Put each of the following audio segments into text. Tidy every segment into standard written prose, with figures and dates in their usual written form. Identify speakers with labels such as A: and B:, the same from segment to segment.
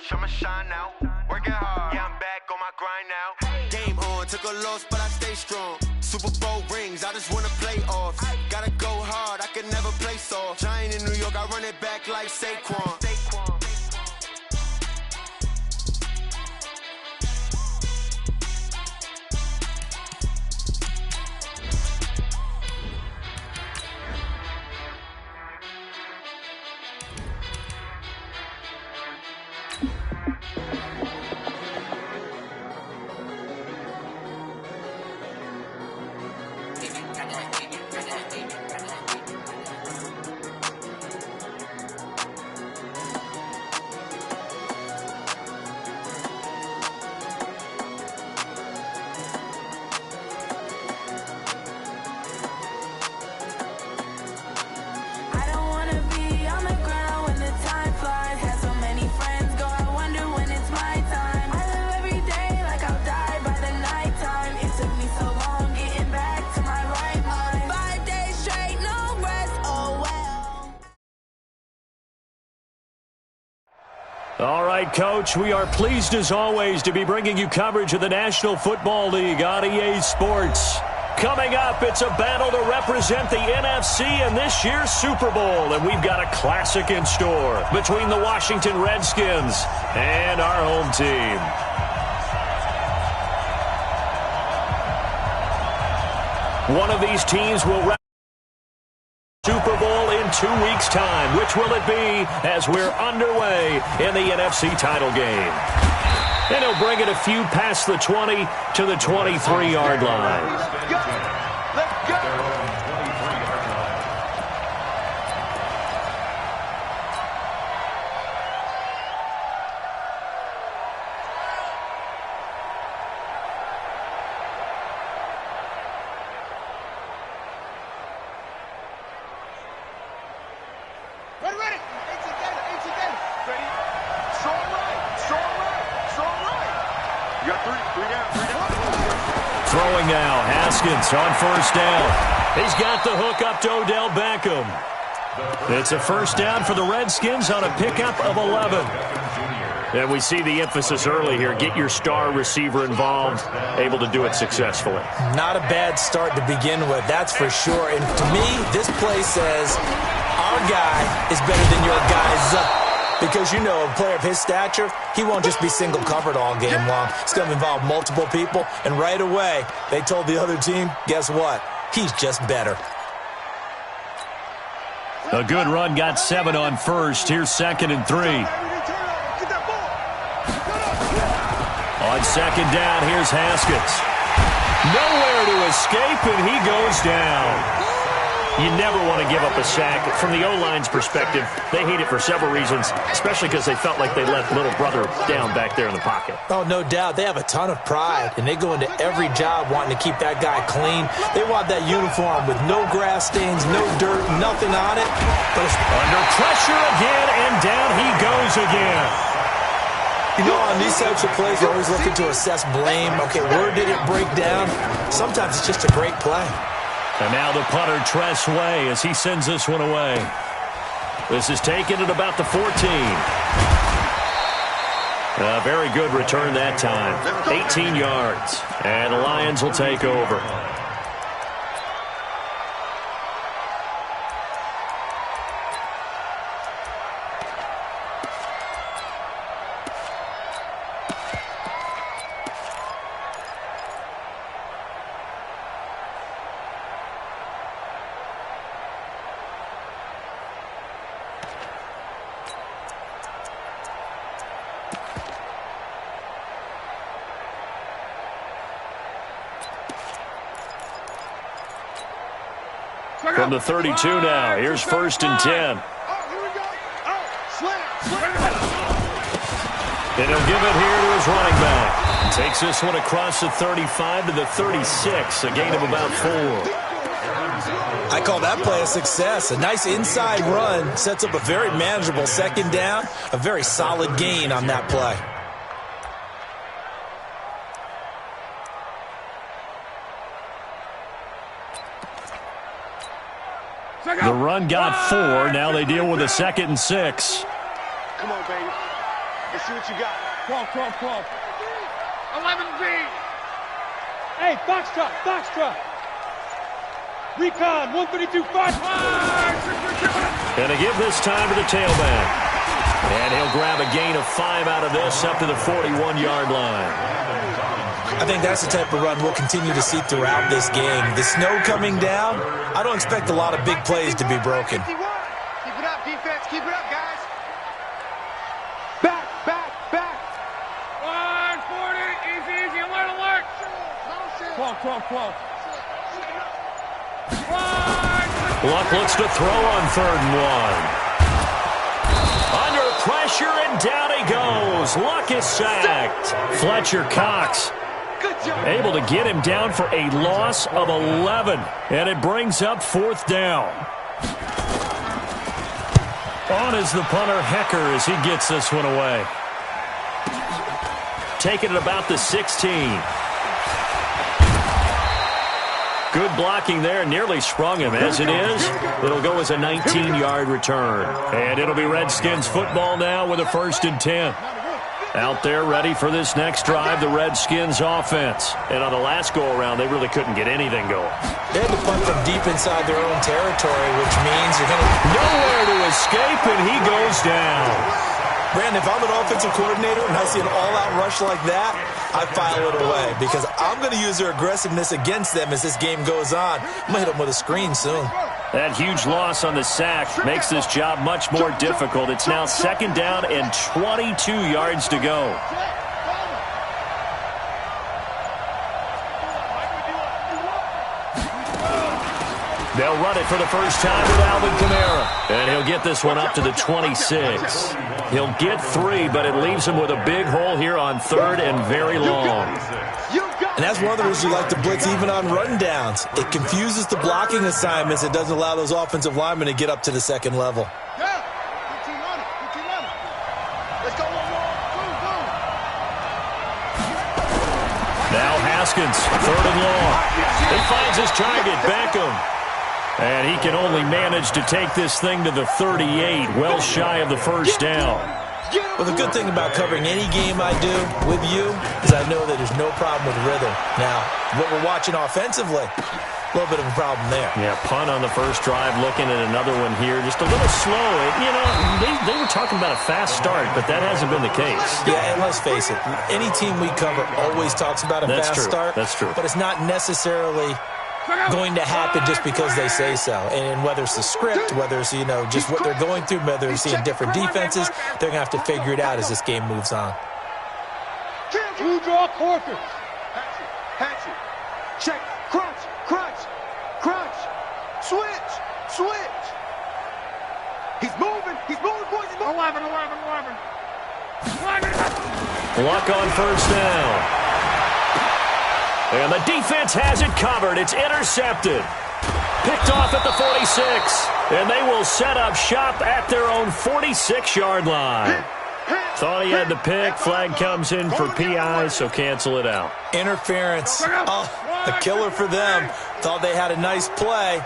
A: I'ma shine out. Working hard, yeah, I'm back on my grind now. Game on, took a loss, but I stay strong. Super Bowl rings, I just wanna play off. Gotta go hard, I can never play soft. Giant in New York, I run it back like Saquon.
B: All right, Coach, we are pleased as always to be bringing you coverage of the National Football League on EA Sports. Coming up, it's a battle to represent the NFC in this year's Super Bowl, and we've got a classic in store between the Washington Redskins and our home team. One of these teams will represent Super Bowl in 2 weeks' time. Which will it be as we're underway in the NFC title game? And he'll bring it a few past the 20 to the 23-yard line.
A: Let's go!
B: Throwing now, Haskins on first down. He's got the hook up to Odell Beckham. It's a first down for the Redskins on a pickup of 11. And we see the emphasis early here. Get your star receiver involved, able to do it successfully.
C: Not a bad start to begin with, that's for sure. And to me, this play says our guy is better than your guy's. Because, you know, a player of his stature, he won't just be single covered all game long. It's going to involve multiple people. And right away, they told the other team, guess what? He's just better.
B: A good run, got 7 on first. Here's 2nd and 3. On 2nd down, here's Haskins. Nowhere to escape, and he goes down. You never want to give up a sack. From the O-line's perspective, they hate it for several reasons, especially because they felt like they let little brother down back there in the pocket.
C: Oh, no doubt. They have a ton of pride, and they go into every job wanting to keep that guy clean. They want that uniform with no grass stains, no dirt, nothing on it. But it's
B: under pressure again, and down he goes again.
C: You know, on these types of plays, you're always looking to assess blame. Okay, where did it break down? Sometimes it's just a great play.
B: And now the punter, Tress Way, as he sends this one away. This is taken at about the 14. A very good return that time. 18 yards. And the Lions will take over. From the 32 now, here's 1st and 10. And he'll give it here to his running back. Takes this one across the 35 to the 36, a gain of about 4.
C: I call that play a success. A nice inside run sets up a very manageable 2nd down, a very solid gain on that play.
B: The run got 4. Now they deal with a 2nd and 6.
A: Come on, baby.
D: Let's see what you got.
E: 12. 11B. Hey, box truck. Recon, 132, 5.
B: And to give this time to the tailback. And he'll grab a gain of 5 out of this up to the 41-yard line.
C: I think that's the type of run we'll continue to see throughout this game. The snow coming down, I don't expect a lot of big plays to be broken.
D: Keep it up, defense. Keep it up, guys. Back.
E: 140, easy, alert. 12.
B: Luck looks to throw on 3rd and 1. Under pressure, and down he goes. Luck is sacked. Fletcher Cox able to get him down for a loss of 11. And it brings up 4th down. On is the punter, Hecker, as he gets this one away. Taking it about the 16. Good blocking there, nearly sprung him. As it is, it'll go as a 19-yard return. And it'll be Redskins football now with a 1st and 10. Out there ready for this next drive, the Redskins offense. And on the last go-around, they really couldn't get anything going.
C: They had to punt from deep inside their own territory, which means you're going to...
B: Nowhere to escape, and he goes down.
C: Brandon, if I'm an offensive coordinator and I see an all-out rush like that, I file it away because I'm going to use their aggressiveness against them as this game goes on. I'm going to hit them with a screen soon.
B: That huge loss on the sack makes this job much more difficult. It's now 2nd down and 22 yards to go. They'll run it for the first time with Alvin Kamara. And he'll get this one up to the 26. He'll get 3, but it leaves him with a big hole here on 3rd and very long.
C: And that's one of the reasons you like to blitz even on rundowns. It confuses the blocking assignments. It doesn't allow those offensive linemen to get up to the 2nd level.
D: Let's go.
B: Now Haskins, 3rd and long. He finds his target, Beckham. And he can only manage to take this thing to the 38, well shy of the 1st down.
C: Well, the good thing about covering any game I do with you is I know that there's no problem with rhythm. Now, what we're watching offensively, a little bit of a problem there.
B: Yeah, punt on the first drive, looking at another one here. Just a little slow. You know, they were talking about a fast start, but that hasn't been the case.
C: Yeah, and let's face it, any team we cover always talks about a fast start.
B: That's true.
C: But it's not necessarily going to happen just because they say so. And whether it's the script, whether it's, just what they're going through, whether they're seeing different defenses, they're going to have to figure it out as this game moves on.
E: Two draw quarters.
D: Hatchet. Check. Crunch. Switch. He's moving, boys.
E: 11.
B: Luck on 1st down. And the defense has it covered. It's intercepted. Picked off at the 46. And they will set up shop at their own 46-yard line. Thought he had the pick. Flag comes in for PI, so cancel it out.
C: Interference. Oh, a killer for them. Thought they had a nice play.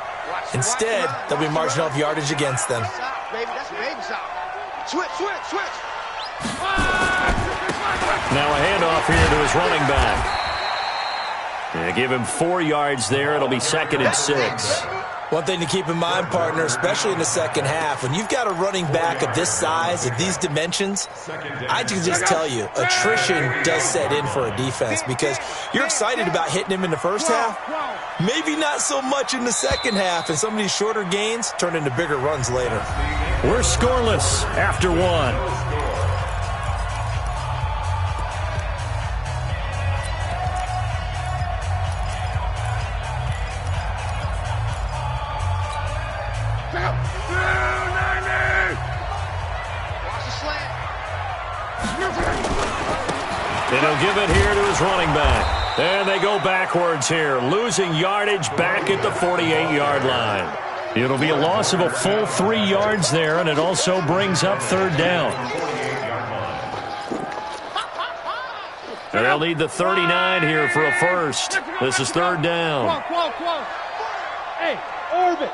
C: Instead, they'll be marching off yardage against them.
D: Switch.
B: Now a handoff here to his running back. Yeah, give him 4 yards there. It'll be 2nd and 6.
C: One thing to keep in mind, partner, especially in the second half, when you've got a running back of this size, of these dimensions, I can just tell you, attrition does set in for a defense because you're excited about hitting him in the first half, maybe not so much in the second half, and some of these shorter gains turn into bigger runs later.
B: We're scoreless after 1. And he'll give it here to his running back. And they go backwards here, losing yardage back at the 48-yard line. It'll be a loss of a full 3 yards there, and it also brings up 3rd down. And they'll need the 39 here for a first. This is 3rd down.
E: Close. Hey, orbit.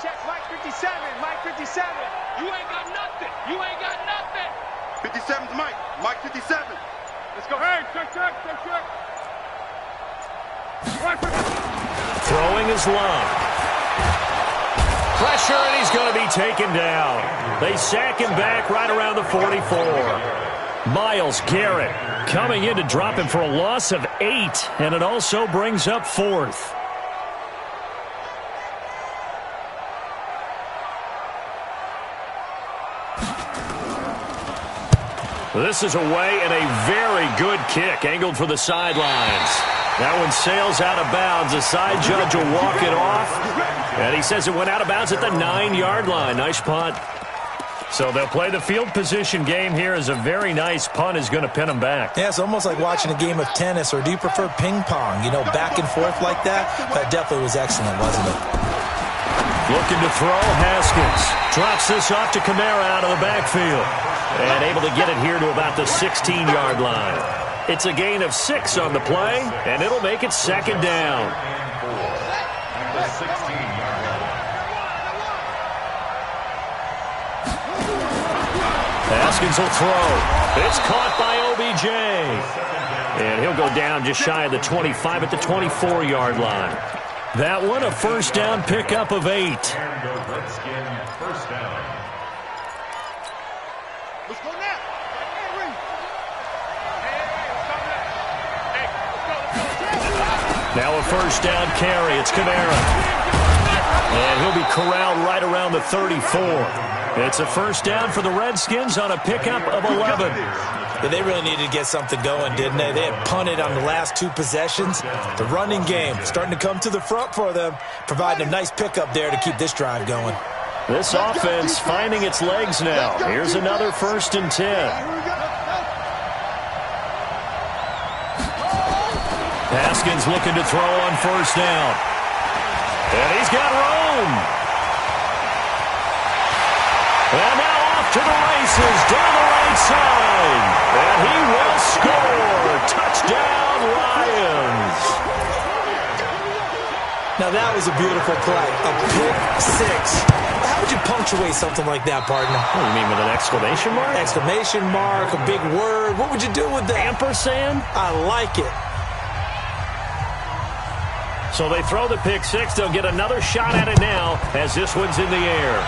D: Check Mike 57. Mike
E: 57. You ain't got nothing. You ain't got nothing.
D: 57's Mike. Mike 57.
E: Let's go. Hey, check.
B: Throwing is Love. Pressure, and he's going to be taken down. They sack him back right around the 44. Myles Garrett coming in to drop him for a loss of 8, and it also brings up 4th. This is away, and a very good kick angled for the sidelines. That one sails out of bounds. The side judge will walk it off, and he says it went out of bounds at the 9-yard line. Nice punt. So they'll play the field position game here as a very nice punt is going to pin them back.
C: Yeah, it's almost like watching a game of tennis, or do you prefer ping pong? You know, back and forth like that? That definitely was excellent, wasn't it?
B: Looking to throw, Haskins. Drops this off to Kamara out of the backfield. And able to get it here to about the 16-yard line. It's a gain of 6 on the play, and it'll make it 2nd down. Haskins will throw. It's caught by OBJ. And he'll go down just shy of the 25 at the 24-yard line. That one, a first down pickup of 8.
D: Let's go now.
B: Now a first down carry. It's Kamara. And he'll be corralled right around the 34. It's a first down for the Redskins on a pickup of 11.
C: Yeah, they really needed to get something going, didn't they? They had punted on the last 2 possessions. The running game starting to come to the front for them, providing a nice pickup there to keep this drive going.
B: This offense finding its legs now. Here's another 1st and 10. Haskins looking to throw on first down. And he's got room. And now off to the races down the right side. And he will score. Touchdown, Lions.
C: Now that was a beautiful play. A pick 6. How would you punctuate something like that, partner?
B: What do you mean, with an exclamation mark?
C: Exclamation mark, a big word. What would you do with that?
B: Ampersand?
C: I like it.
B: So they throw the pick 6. They'll get another shot at it now as this one's in the air.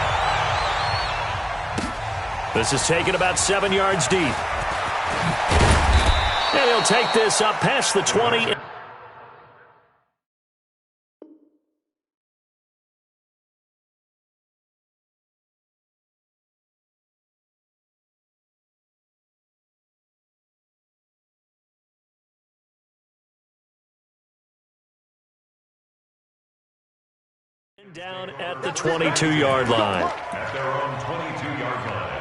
B: This is taken about 7 yards deep. And he'll take this up past the 20. Down at the 22-yard line.
F: At their own 22-yard line.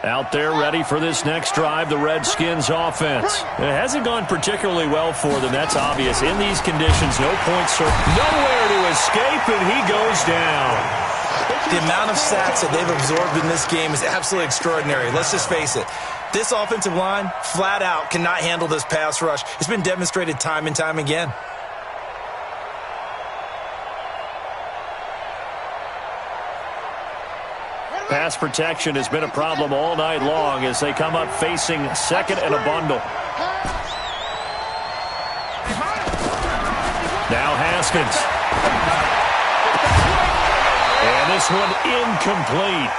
B: Out there ready for this next drive, the Redskins offense. It hasn't gone particularly well for them, that's obvious. In these conditions, no points, nowhere to escape, and he goes down.
C: The amount of sacks that they've absorbed in this game is absolutely extraordinary. Let's just face it. This offensive line, flat out, cannot handle this pass rush. It's been demonstrated time and time again.
B: Pass protection has been a problem all night long as they come up facing 2nd and a bundle. Now Haskins. And this one incomplete.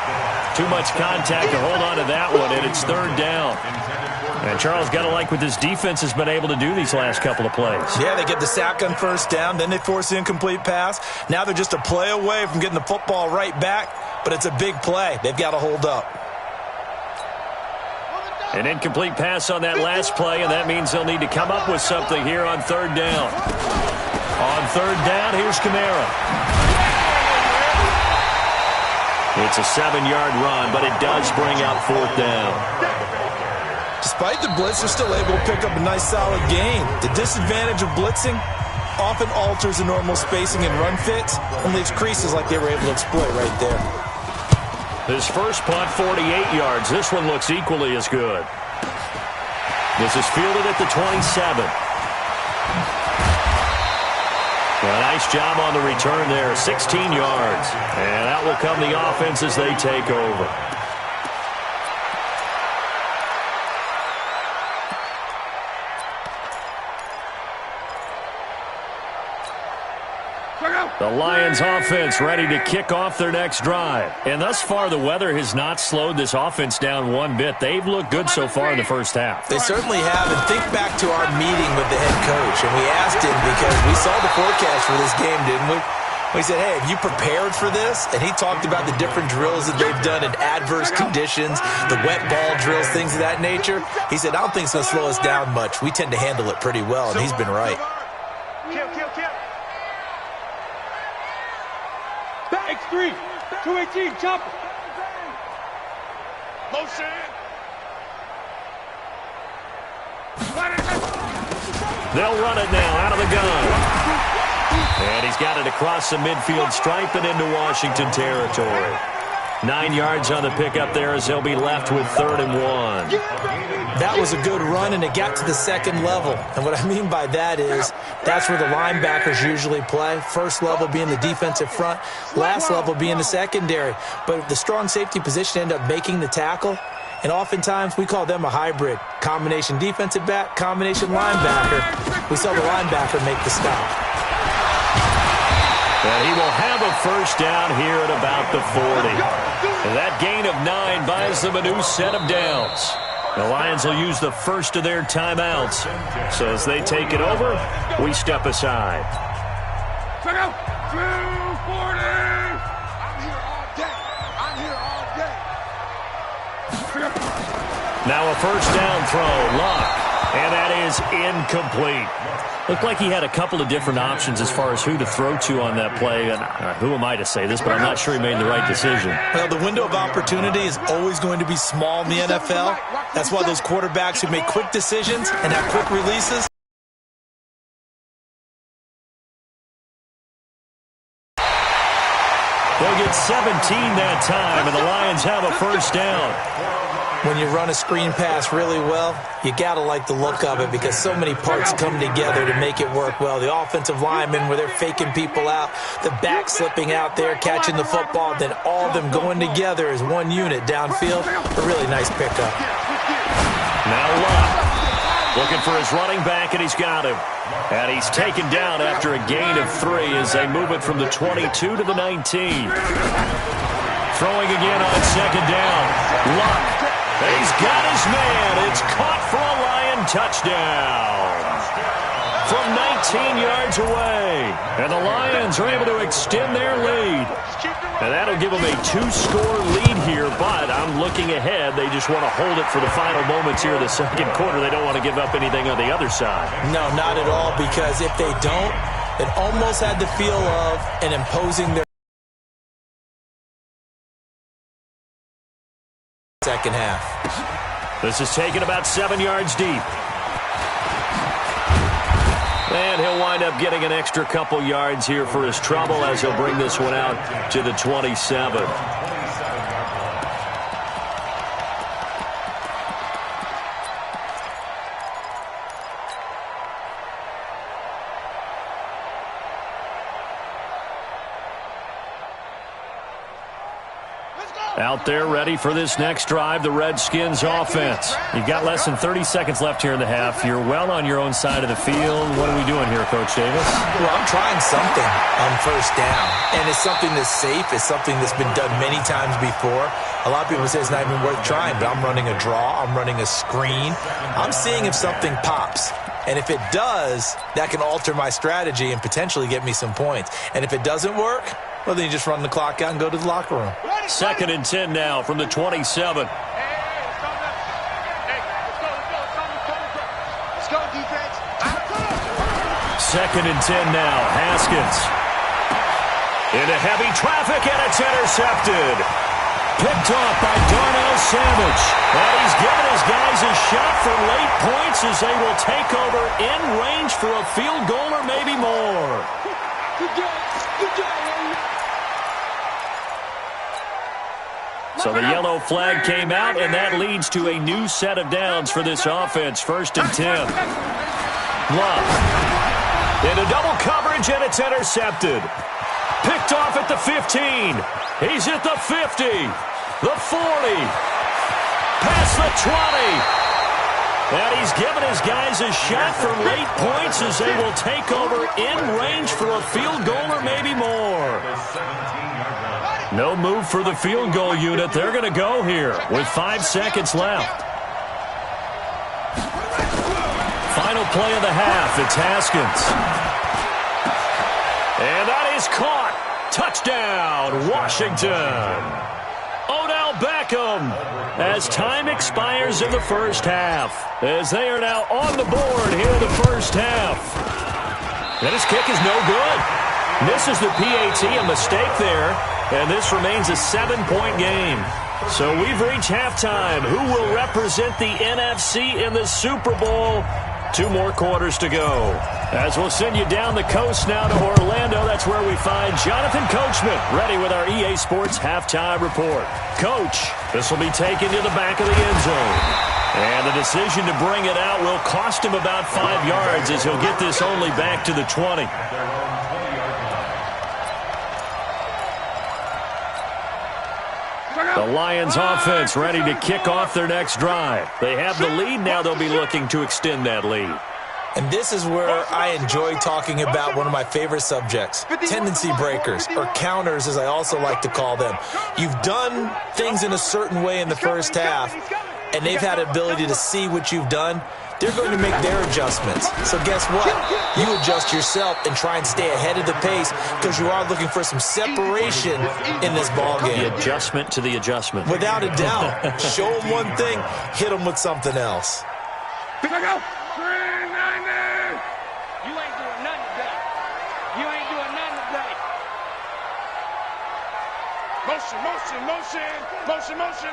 B: Too much contact to hold on to that one, and it's 3rd down. And Charles, got to like what this defense has been able to do these last couple of plays.
C: Yeah, they get the sack on first down, then they force the incomplete pass. Now they're just a play away from getting the football right back, but it's a big play. They've got to hold up.
B: An incomplete pass on that last play, and that means they'll need to come up with something here on 3rd down. On 3rd down, here's Kamara. It's a 7-yard run, but it does bring up 4th down.
C: Despite the blitz, they're still able to pick up a nice solid gain. The disadvantage of blitzing often alters the normal spacing and run fits and leaves creases like they were able to exploit right there.
B: His first punt, 48 yards. This one looks equally as good. This is fielded at the 27. A nice job on the return there, 16 yards. And that will come the offense as they take over. The Lions offense ready to kick off their next drive. And thus far, the weather has not slowed this offense down one bit. They've looked good so far in the first half.
C: They certainly have. And think back to our meeting with the head coach. And we asked him because we saw the forecast for this game, didn't we? We said, hey, have you prepared for this? And he talked about the different drills that they've done in adverse conditions, the wet ball drills, things of that nature. He said, I don't think it's going to slow us down much. We tend to handle it pretty well, and he's been right.
D: Kill.
E: X3, 218, chopper.
D: Motion.
B: They'll run it now out of the gun. And he's got it across the midfield stripe and into Washington territory. 9 yards on the pickup there as they'll be left with 3rd and 1.
C: That was a good run, and it got to the second level. And what I mean by that is that's where the linebackers usually play. First level being the defensive front, last level being the secondary. But the strong safety position ended up making the tackle, and oftentimes we call them a hybrid. Combination defensive back, combination linebacker. We saw the linebacker make the stop.
B: And he will have a first down here at about the 40. And that gain of 9 buys them a new set of downs. The Lions will use the first of their timeouts. So as they take it over, we step aside.
E: Check out. 240.
D: I'm here all day.
B: Now a first down throw, Luck. And that is incomplete. Looked like he had a couple of different options as far as who to throw to on that play. And who am I to say this, but I'm not sure he made the right decision.
C: Well, the window of opportunity is always going to be small in the NFL. That's why those quarterbacks who make quick decisions and have quick releases.
B: They'll get 17 that time, and the Lions have a first down.
C: When you run a screen pass really well, you got to like the look of it because so many parts come together to make it work well. The offensive linemen, where they're faking people out, the back slipping out there, catching the football, then all of them going together as one unit downfield. A really nice pickup.
B: Now Luck looking for his running back, and he's got him. And he's taken down after a gain of 3 as they move it from the 22 to the 19. Throwing again on second down. Luck. He's got his man. It's caught for a Lion touchdown from 19 yards away. And the Lions are able to extend their lead. And that'll give them a 2-score lead here, but I'm looking ahead. They just want to hold it for the final moments here of the second quarter. They don't want to give up anything on the other side.
C: No, not at all, because if they don't, it almost had the feel of an imposing their second half.
B: This is taken about 7 yards deep. And he'll wind up getting an extra couple yards here for his trouble as he'll bring this one out to the 27. Out there ready for this next drive, the Redskins offense. You've got less than 30 seconds left here in the half. You're well on your own side of the field. What are we doing here, Coach Davis?
C: Well, I'm trying something on first down, and it's something that's safe. It's something that's been done many times before. A lot of people say it's not even worth trying, but I'm running a draw. I'm running a screen. I'm seeing if something pops. And if it does, that can alter my strategy and potentially get me some points. And if it doesn't work, well, then you just run the clock out and go to the locker room.
B: 2nd and 10 now from the 27.
D: Let's go, defense.
B: 2nd and 10 now. Haskins. Into heavy traffic, and it's intercepted. Picked off by Darnell Savage. And he's given his guys a shot for late points as they will take over in range for a field goal or maybe more.
E: Good job. Good job,
B: So the yellow flag came out, and that leads to a new set of downs for this offense. 1st and 10. Love. Into double coverage, and it's intercepted. Picked off at the 15. He's at the 50. The 40. Past the 20. And he's given his guys a shot for late points as they will take over in range for a field goal or maybe more. No move for the field goal unit. They're going to go here with 5 seconds left. Final play of the half. It's Haskins. And that is caught. Touchdown, Washington. Odell Beckham as time expires in the first half, as they are now on the board here in the first half. And his kick is no good. Misses the PAT, a mistake there, and this remains a 7-point game. So we've reached halftime. Who will represent the NFC in the Super Bowl? 2 more quarters to go. As we'll send you down the coast now to Orlando, that's where we find Jonathan Coachman, ready with our EA Sports Halftime Report. Coach, this will be taken to the back of the end zone. And the decision to bring it out will cost him about 5 yards as he'll get this only back to the 20. The Lions offense ready to kick off their next drive. They have the lead. Now they'll be looking to extend that lead.
C: And this is where I enjoy talking about one of my favorite subjects, tendency breakers, or counters as I also like to call them. You've done things in a certain way in the first half, and they've had the ability to see what you've done. They're going to make their adjustments. So guess what? You adjust yourself and try and stay ahead of the pace because you are looking for some separation in this ballgame.
B: The adjustment to the adjustment.
C: Without a doubt. Show them one thing, hit them with something else.
E: You ain't doing nothing today. You ain't doing nothing today.
D: Motion, motion, motion, motion, motion.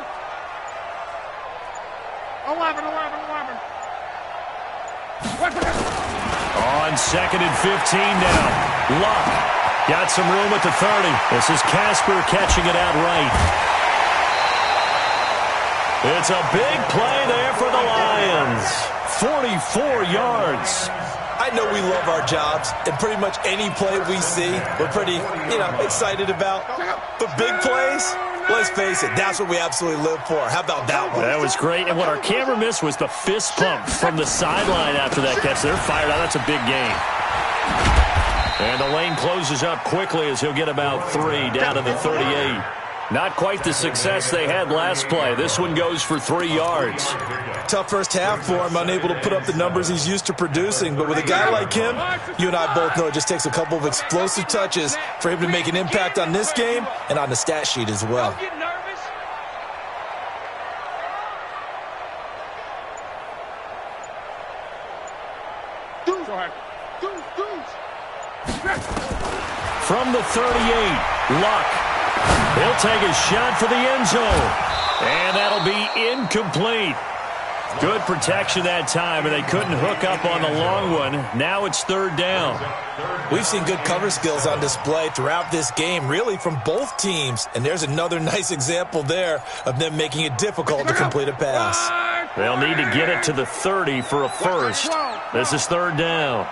D: 11.
B: On 2nd and 15 now. Luck got some room at the 30. This is Casper catching it out right. It's a big play there for the Lions. 44 yards.
C: I know we love our jobs, and pretty much any play we see, we're pretty, excited about. But big plays, let's face it, that's what we absolutely live for. How about that one?
B: That was great, and what our camera missed was the fist pump from the sideline after that catch. They're fired out. That's a big gain. And the lane closes up quickly as he'll get about 3 down to the 38. Not quite the success they had last play. This one goes for 3 yards.
C: Tough first half for him, unable to put up the numbers he's used to producing. But with a guy like him, you and I both know it just takes a couple of explosive touches for him to make an impact on this game and on the stat sheet as well.
E: Don't get nervous.
B: From the 38, Luck. He'll take a shot for the end zone. And that'll be incomplete. Good protection that time, and they couldn't hook up on the long one. Now it's 3rd down.
C: We've seen good cover skills on display throughout this game, really from both teams. And there's another nice example there of them making it difficult to complete a pass.
B: They'll need to get it to the 30 for a first. This is 3rd down.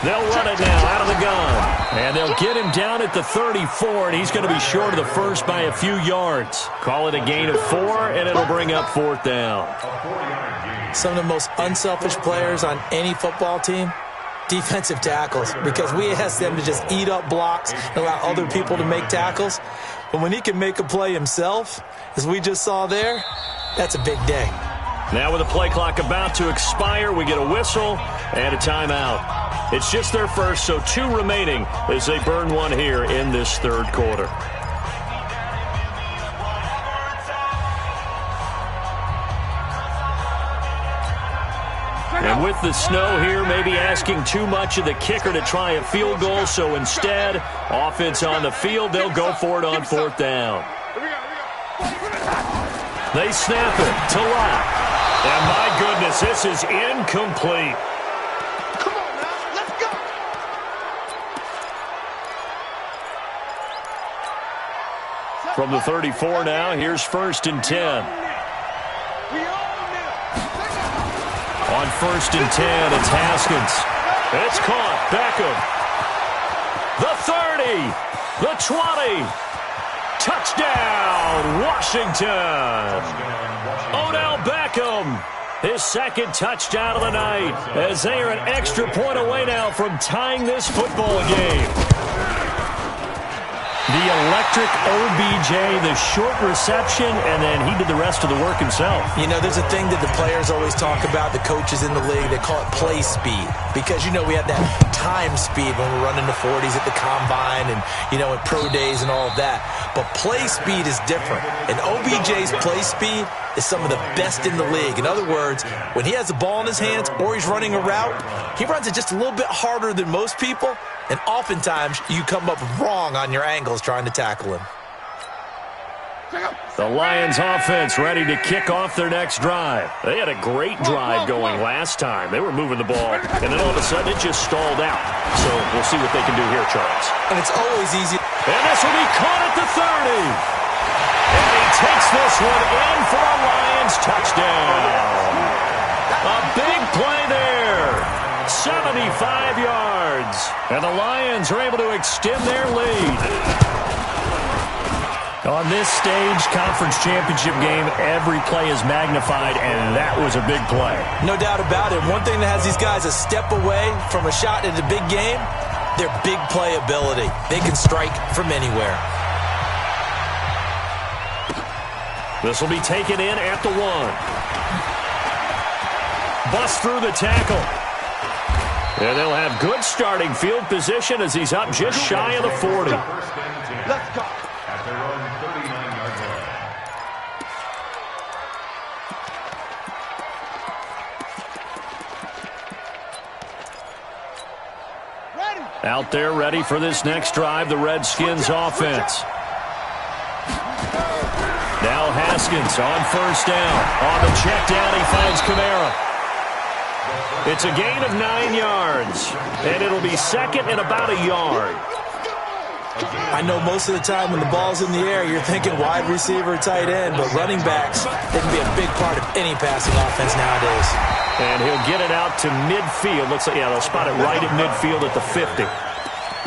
B: They'll run it now out of the gun. And they'll get him down at the 34, and he's going to be short of the first by a few yards. Call it a gain of 4, and it'll bring up 4th down.
C: Some of the most unselfish players on any football team, defensive tackles, because we ask them to just eat up blocks and allow other people to make tackles. But when he can make a play himself, as we just saw there, that's a big day.
B: Now with the play clock about to expire, we get a whistle and a timeout. It's just their first, so 2 remaining as they burn one here in this 3rd quarter. And with the snow here, maybe asking too much of the kicker to try a field goal, so instead, offense on the field, they'll go for it on 4th down. They snap it to Locke. And my goodness, this is incomplete.
D: Come on now, let's go.
B: From the 34 now, here's 1st and 10. On 1st and 10, it's Haskins. It's caught. Beckham. The 30. The 20. Touchdown, Washington. Odell Beckham. His 2nd touchdown of the night, as they are an extra point away now from tying this football game. The electric OBJ, the short reception, and then he did the rest of the work himself.
C: You know, there's a thing that the players always talk about, the coaches in the league, they call it play speed. Because, you know, we have that time speed when we're running the 40s at the combine and, you know, at pro days and all of that. But play speed is different. And OBJ's play speed is some of the best in the league. In other words, when he has the ball in his hands or he's running a route, he runs it just a little bit harder than most people. And oftentimes, you come up wrong on your angles trying to tackle him.
B: The Lions offense ready to kick off their next drive. They had a great drive going last time. They were moving the ball, and then all of a sudden it just stalled out. So we'll see what they can do here, Charles.
C: And it's always easy.
B: And this will be caught at the 30. And he takes this one in for a Lions touchdown. A big play there. 75 yards. And the Lions are able to extend their lead. On this stage, conference championship game, every play is magnified, and that was a big play.
C: No doubt about it. One thing that has these guys a step away from a shot at a big game, their big play ability. They can strike from anywhere.
B: This will be taken in at the 1. Bust through the tackle. And they'll have good starting field position as he's up just shy of the 40.
F: Let's go. At their own 39-yard line.
B: Out there ready for this next drive, the Redskins offense. Now Haskins on 1st down. On the check down, he finds Kamara. It's a gain of 9 yards, and it'll be 2nd and about a yard.
C: I know most of the time when the ball's in the air, you're thinking wide receiver, tight end, but running backs, they can be a big part of any passing offense nowadays.
B: And he'll get it out to midfield. Looks like, yeah, they'll spot it right at midfield at the 50.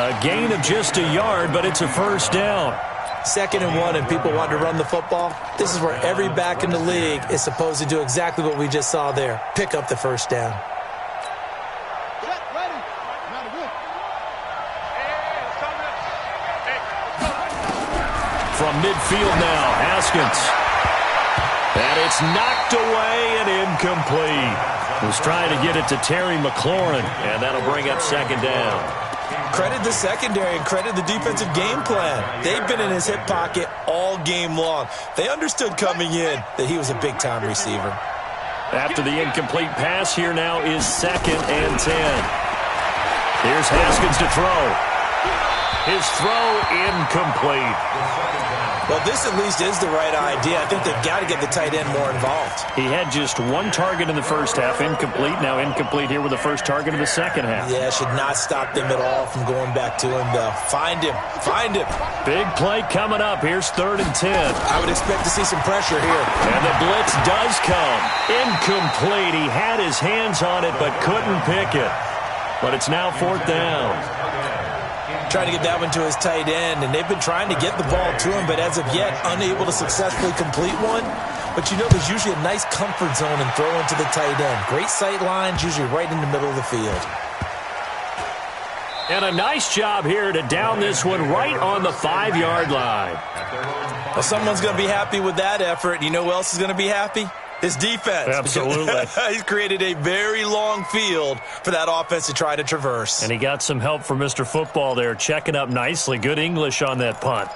B: A gain of just a yard, but it's a 1st down.
C: 2nd and 1, and people want to run the football. This is where every back in the league is supposed to do exactly what we just saw there. Pick up the 1st down.
B: From midfield now, Haskins. And it's knocked away and incomplete. Was trying to get it to Terry McLaurin, and that'll bring up 2nd down.
C: Credit the secondary and credit the defensive game plan. They've been in his hip pocket all game long. They understood coming in that he was a big-time receiver.
B: After the incomplete pass, here now is 2nd and 10. Here's Haskins to throw. His throw incomplete.
C: Well, this at least is the right idea. I think they've got to get the tight end more involved.
B: He had just 1 target in the first half, incomplete. Now incomplete here with the first target of the second half.
C: Yeah, should not stop them at all from going back to him, though. Find him. Find him.
B: Big play coming up. Here's 3rd and 10.
C: I would expect to see some pressure here.
B: And the blitz does come. Incomplete. He had his hands on it but couldn't pick it. But it's now 4th down.
C: Trying to get that one to his tight end, and they've been trying to get the ball to him, but as of yet, unable to successfully complete one. But you know, there's usually a nice comfort zone in throwing to the tight end. Great sight lines, usually right in the middle of the field.
B: And a nice job here to down this one right on the 5-yard line.
C: Well, someone's going to be happy with that effort. You know who else is going to be happy? His defense.
B: Absolutely.
C: He's created a very long field for that offense to try to traverse.
B: And he got some help from Mr. Football there, checking up nicely. Good English on that punt.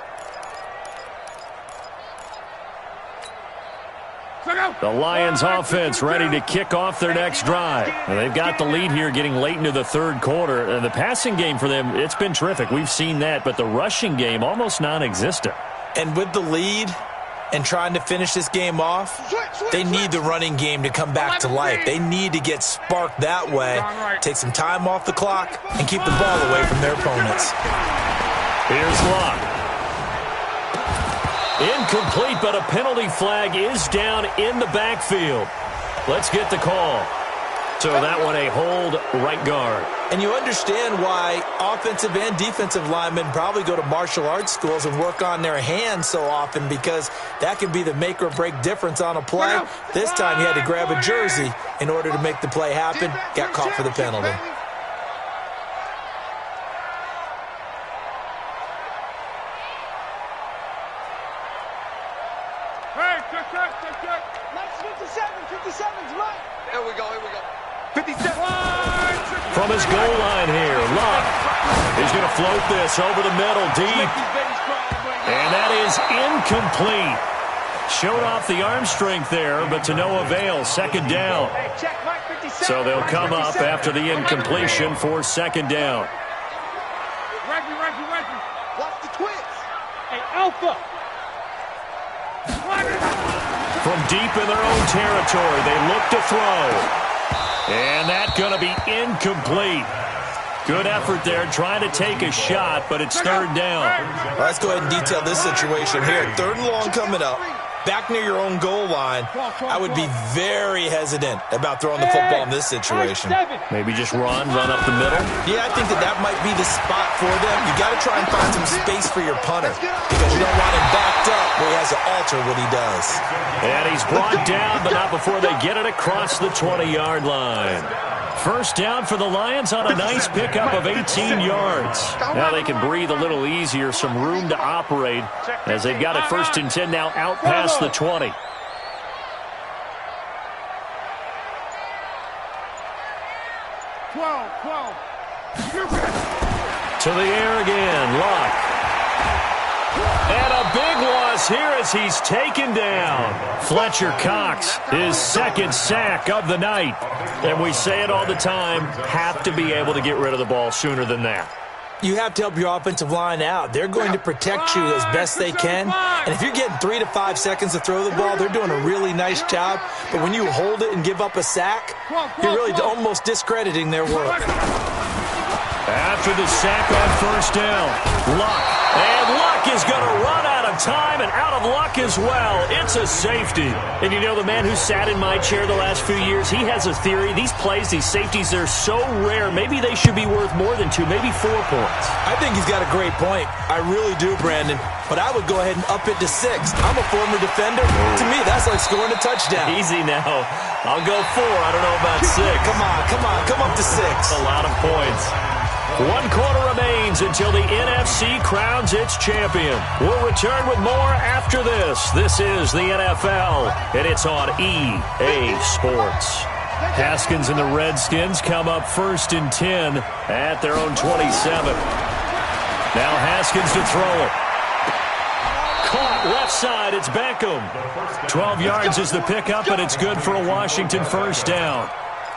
B: The Lions offense ready to kick off their next drive. And they've got the lead here getting late into the 3rd quarter. And the passing game for them, it's been terrific. We've seen that. But the rushing game, almost non-existent.
C: And with the lead and trying to finish this game off, they need the running game to come back to life. They need to get sparked that way, take some time off the clock, and keep the ball away from their opponents.
B: Here's Luck. Incomplete, but a penalty flag is down in the backfield. Let's get the call. So that one a hold right guard.
C: And you understand why offensive and defensive linemen probably go to martial arts schools and work on their hands so often, because that can be the make or break difference on a play. This time he had to grab a jersey in order to make the play happen. Got caught for the penalty.
D: Hey, check.
E: 57's right. Here we go.
D: 57.
B: From his goal line here, Luck is going to float this over the middle deep. And that is incomplete. Showed off the arm strength there, but to no avail. Second down. So they'll come up after the incompletion for second down.
D: Reggie.
E: Watch the twins.
D: Hey, Alpha.
B: From deep in their own territory, they look to throw. And that's going to be incomplete. Good effort there, trying to take a shot, but it's third down.
C: Well, let's go ahead and detail this situation here. Third and long coming up. Back near your own goal line, I would be very hesitant about throwing the football in this situation.
B: Maybe just run up the middle.
C: Yeah, I think that might be the spot for them. You got to try and find some space for your punter, because you don't want him backed up where he has to alter what he does.
B: And he's brought down, but not before they get it across the 20-yard line. First down for the Lions on a nice pickup of 18 yards. Now they can breathe a little easier, some room to operate, as they've got it first and 10 now out past the 20.
D: 12.
B: To the air again, Luck. And a big loss here as he's taken down. Fletcher Cox, his second sack of the night. And we say it all the time, have to be able to get rid of the ball sooner than that.
C: You have to help your offensive line out. They're going to protect you as best they can. And if you're getting 3 to 5 seconds to throw the ball, they're doing a really nice job. But when you hold it and give up a sack, you're really almost discrediting their work.
B: After the sack on first down, Luck. And Luck is going to run out of time and out of luck as well. It's a safety. And you know, the man who sat in my chair the last few years, he has a theory. These plays, these safeties, they're so rare. Maybe they should be worth more than 2, maybe 4 points.
C: I think he's got a great point. I really do, Brandon. But I would go ahead and up it to 6. I'm a former defender. To me, that's like scoring a touchdown.
B: Easy now. I'll go 4. I don't know about 6.
C: Come on. Come up to 6.
B: A lot of points. 1 quarter remains until the NFC crowns its champion. We'll return with more after this. This is the NFL, and it's on EA Sports. Haskins and the Redskins come up first and 10 at their own 27. Now Haskins to throw it. Caught left side, it's Beckham. 12 yards is the pickup, and it's good for a Washington first down.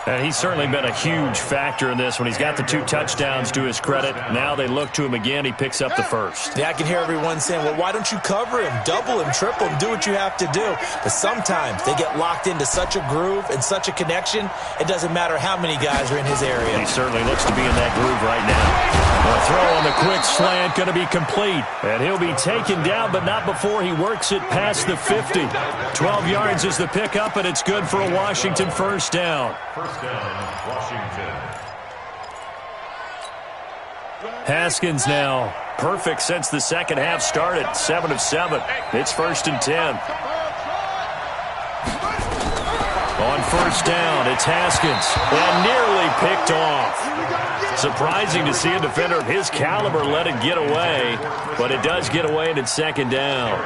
B: And he's certainly been a huge factor in this when he's got the 2 touchdowns to his credit. Now they look to him again. He picks up the first.
C: Yeah, I can hear everyone saying, well, why don't you cover him, double him, triple him, do what you have to do. But sometimes they get locked into such a groove and such a connection, it doesn't matter how many guys are in his area.
B: He certainly looks to be in that groove right now. The throw on the quick slant going to be complete. And he'll be taken down, but not before he works it past the 50. 12 yards is the pickup, and it's good for a Washington first down.
F: First down, Washington.
B: Haskins now perfect since the second half started. 7 of 7. It's first and 10. On first down, it's Haskins. And nearly picked off. Surprising to see a defender of his caliber let it get away. But it does get away, and it's second down.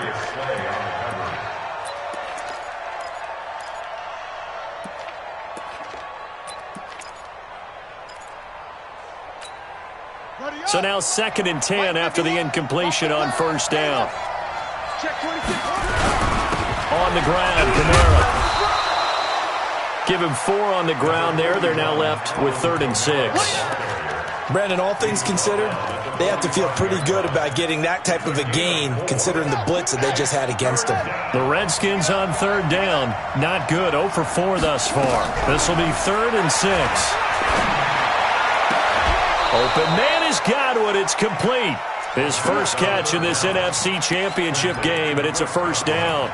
B: So now second and 10 after the incompletion on first down. On the ground, Kamara. Give him 4 on the ground there. They're now left with 3rd and 6.
C: Brandon, all things considered, they have to feel pretty good about getting that type of a gain, considering the blitz that they just had against them.
B: The Redskins on 3rd down. Not good. 0 for 4 thus far. This will be 3rd and 6. Open man is Godwin. It's complete. His first catch in this NFC Championship game, and it's a first down.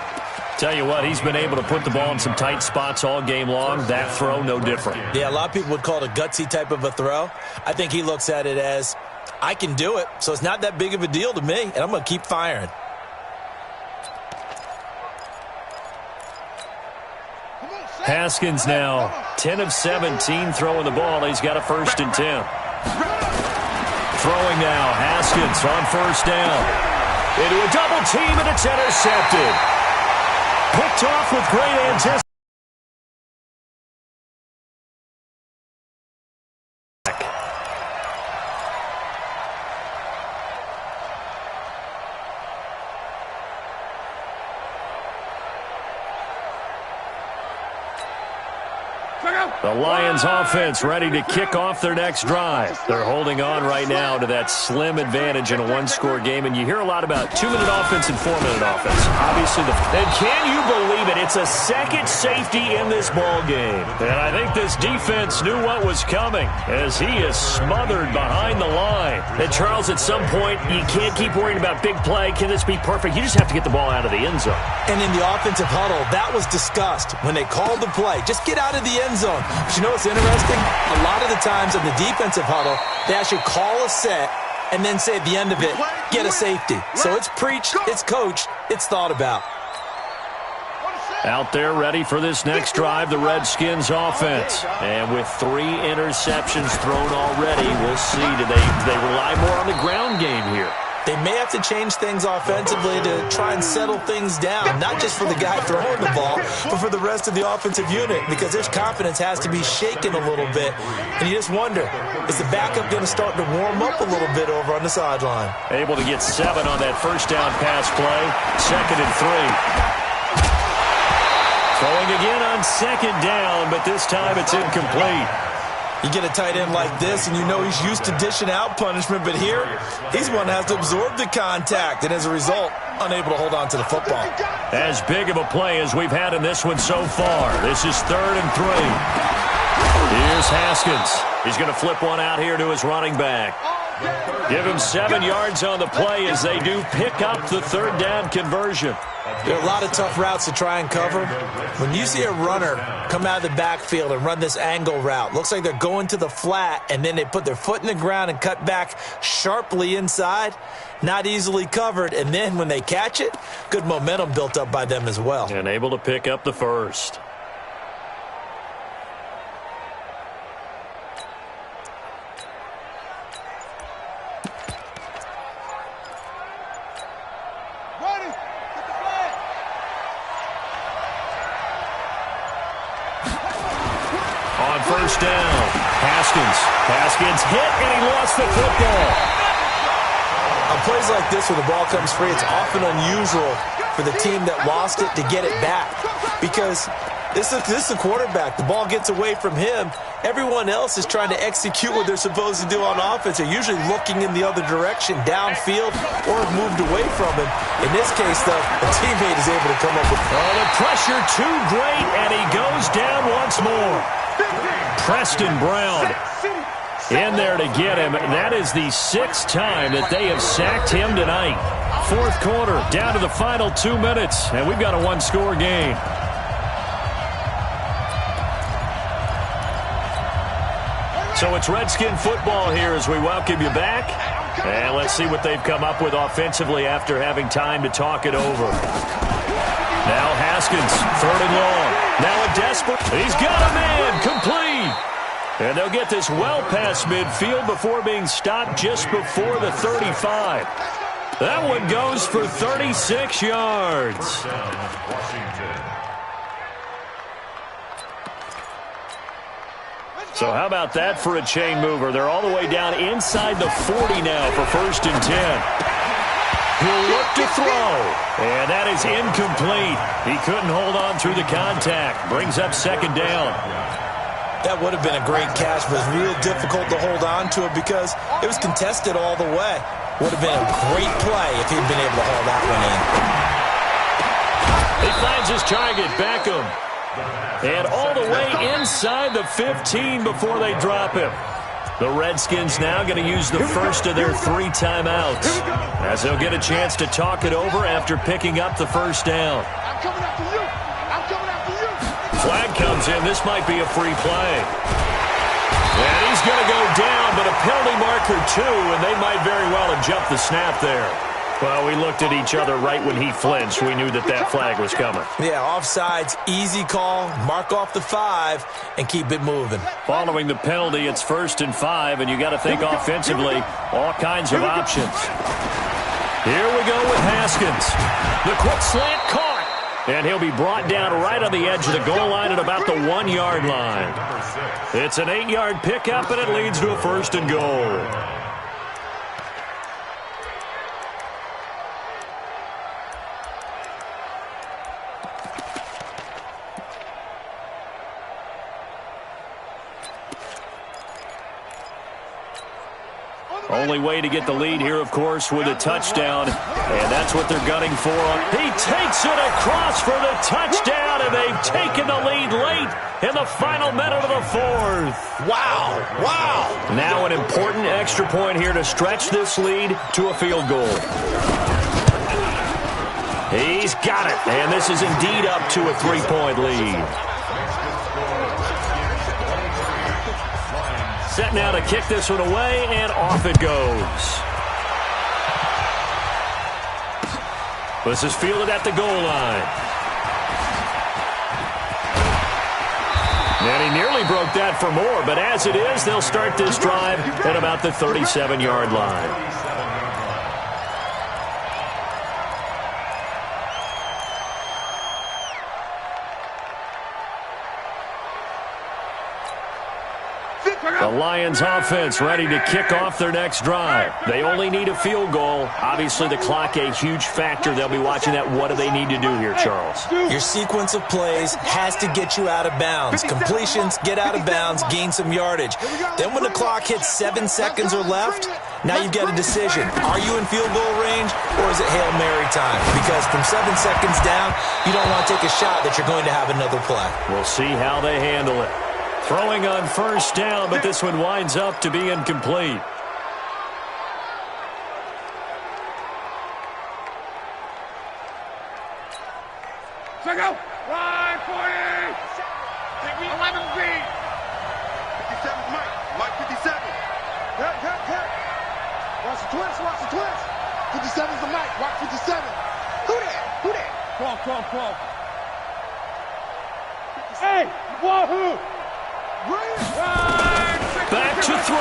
B: Tell you what, he's been able to put the ball in some tight spots all game long. That throw, no different.
C: Yeah, a lot of people would call it a gutsy type of a throw. I think he looks at it as, I can do it, so it's not that big of a deal to me, and I'm going to keep firing.
B: Haskins now 10 of 17 throwing the ball. He's got a 1st and 10. Throwing now, Haskins on 1st down. Into a double team, and it's intercepted. Picked off with great anticipation. The Lions offense ready to kick off their next drive. They're holding on right now to that slim advantage in a one-score game, and you hear a lot about 2-minute offense and 4-minute offense. Obviously, and can you believe it? It's a second safety in this ball game. And I think this defense knew what was coming as he is smothered behind the line. And Charles, at some point, you can't keep worrying about big play. Can this be perfect? You just have to get the ball out of the end zone.
C: And in the offensive huddle, that was discussed when they called the play. Just get out of the end zone. But you know what's interesting? A lot of the times in the defensive huddle, they actually call a set and then say at the end of it, get a safety. So it's preached, it's coached, it's thought about.
B: Out there ready for this next drive, the Redskins offense. And with 3 interceptions thrown already, we'll see. Do they rely more on the ground game here?
C: They may have to change things offensively to try and settle things down, not just for the guy throwing the ball, but for the rest of the offensive unit, because their confidence has to be shaken a little bit. And you just wonder, is the backup going to start to warm up a little bit over on the sideline?
B: Able to get 7 on that first down pass play. 2nd and 3. Throwing again on 2nd down, but this time it's incomplete.
C: You get a tight end like this, and you know he's used to dishing out punishment, but here, he's one that has to absorb the contact, and as a result, unable to hold on to the football.
B: As big of a play as we've had in this one so far. This is 3rd and 3. Here's Haskins. He's going to flip one out here to his running back. Give him 7 yards on the play as they do pick up the 3rd down conversion.
C: There are a lot of tough routes to try and cover. When you see a runner come out of the backfield and run this angle route, looks like they're going to the flat, and then they put their foot in the ground and cut back sharply inside, not easily covered. And then when they catch it, good momentum built up by them as well.
B: And able to pick up the 1st. First down. Haskins hit, and he lost the football.
C: On plays like this where the ball comes free, it's often unusual for the team that lost it to get it back, because this is the quarterback. The ball gets away from him. Everyone else is trying to execute what they're supposed to do on offense. They're usually looking in the other direction, downfield, or have moved away from him. In this case, though, a teammate is able to come up with it.
B: Oh, the pressure too great, and he goes down once more. Preston Brown in there to get him. That is the 6th time that they have sacked him tonight. 4th quarter, down to the final 2 minutes, and we've got a 1-score game. So it's Redskin football here as we welcome you back. And let's see what they've come up with offensively after having time to talk it over. Now Haskins, 3rd and long. Now a desperate. He's got a man, complete. And they'll get this well past midfield before being stopped just before the 35. That one goes for 36 yards. So how about that for a chain mover? They're all the way down inside the 40 now for 1st and 10. He'll look to throw, and that is incomplete. He couldn't hold on through the contact. Brings up 2nd down.
C: That would have been a great catch, but it was real difficult to hold on to it because it was contested all the way. Would have been a great play if he'd been able to hold that one in.
B: He finds his target, Beckham. And all the way inside the 15 before they drop him. The Redskins now going to use the first of their 3 timeouts, as they'll get a chance to talk it over after picking up the first down.
D: I'm coming after you. I'm coming after you.
B: Flag comes in. This might be a free play. And he's going to go down, but a penalty marker too, and they might very well have jumped the snap there. Well, we looked at each other right when he flinched. We knew that that flag was coming.
C: Yeah, offsides, easy call, mark off the 5, and keep it moving.
B: Following the penalty, it's 1st and 5, and you got to think offensively, all kinds of options. Here we go with Haskins. The quick slant caught, and he'll be brought down right on the edge of the goal line at about the 1-yard line. It's an 8-yard pickup, and it leads to a 1st and goal. Only way to get the lead here, of course, with a touchdown, and that's what they're gunning for. He takes it across for the touchdown, and they've taken the lead late in the final minute of the 4th.
C: Wow, wow.
B: Now an important extra point here to stretch this lead to a field goal. He's got it, and this is indeed up to a 3-point lead. Set now to kick this one away, and off it goes. This is fielded at the goal line. And he nearly broke that for more, but as it is, they'll start this drive at about the 37-yard line. The Lions offense ready to kick off their next drive. They only need a field goal. Obviously, the clock a huge factor. They'll be watching that. What do they need to do here, Charles?
C: Your sequence of plays has to get you out of bounds. Completions, get out of bounds, gain some yardage. Then when the clock hits 7 seconds or left, now you've got a decision. Are you in field goal range, or is it Hail Mary time? Because from 7 seconds down, you don't want to take a shot that you're going to have another play.
B: We'll see how they handle it. Throwing on first down, but this one winds up to be incomplete.
D: Check out. Line 40. 11 feet. 57 Mike. Mike 57. Hit. Watch the twist. Watch the twist. 57's the Mike. Watch 57. Who that? Crawl. Hey, wahoo.
B: Back to throw.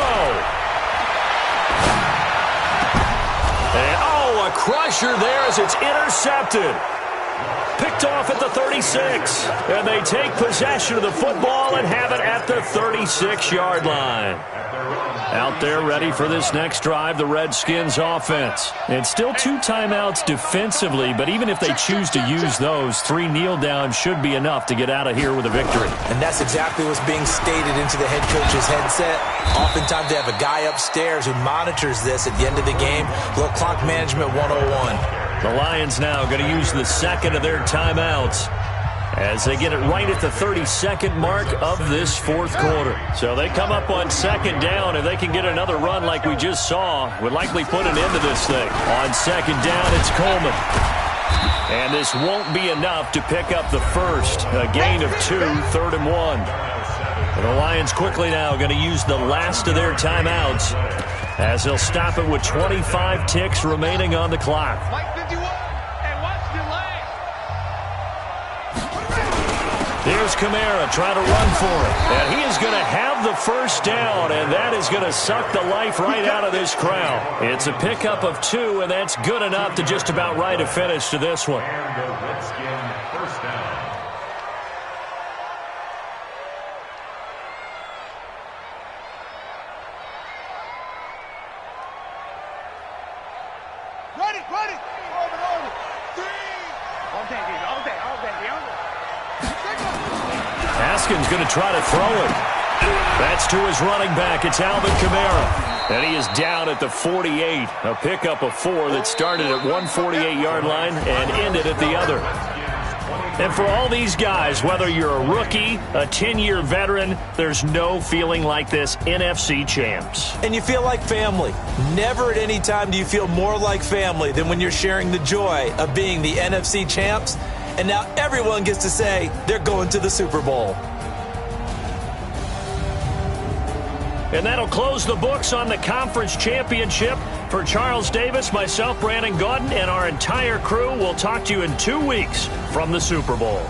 B: And, a crusher there as it's intercepted. Picked off at the 36. And they take possession of the football and have it at the 36-yard line. Out there ready for this next drive, the Redskins offense. And still 2 timeouts defensively, but even if they choose to use those, 3 kneel downs should be enough to get out of here with a victory.
C: And that's exactly what's being stated into the head coach's headset. Oftentimes they have a guy upstairs who monitors this at the end of the game. Little clock management 101.
B: The Lions now going to use the second of their timeouts as they get it right at the 32nd mark of this 4th quarter. So they come up on 2nd down, and they can get another run like we just saw. Would likely put an end to this thing. On 2nd down, it's Coleman. And this won't be enough to pick up the first. A gain of 2, 3rd and 1. And the Lions quickly now going to use the last of their timeouts as they'll stop it with 25 ticks remaining on the clock. Here's Kamara trying to run for it. And he is going to have the first down, and that is going to suck the life right out of this crowd. It's a pickup of 2, and that's good enough to just about write a finish to this one.
F: First down.
D: Ready. Over. 3. All day.
B: Haskins going to try to throw it. That's to his running back. It's Alvin Kamara. And he is down at the 48. A pickup of 4 that started at one 48-yard line and ended at the other. And for all these guys, whether you're a rookie, a 10-year veteran, there's no feeling like this NFC champs.
C: And you feel like family. Never at any time do you feel more like family than when you're sharing the joy of being the NFC champs. And now everyone gets to say they're going to the Super Bowl.
B: And that'll close the books on the conference championship. For Charles Davis, myself, Brandon Gaudin, and our entire crew, we'll talk to you in 2 weeks from the Super Bowl.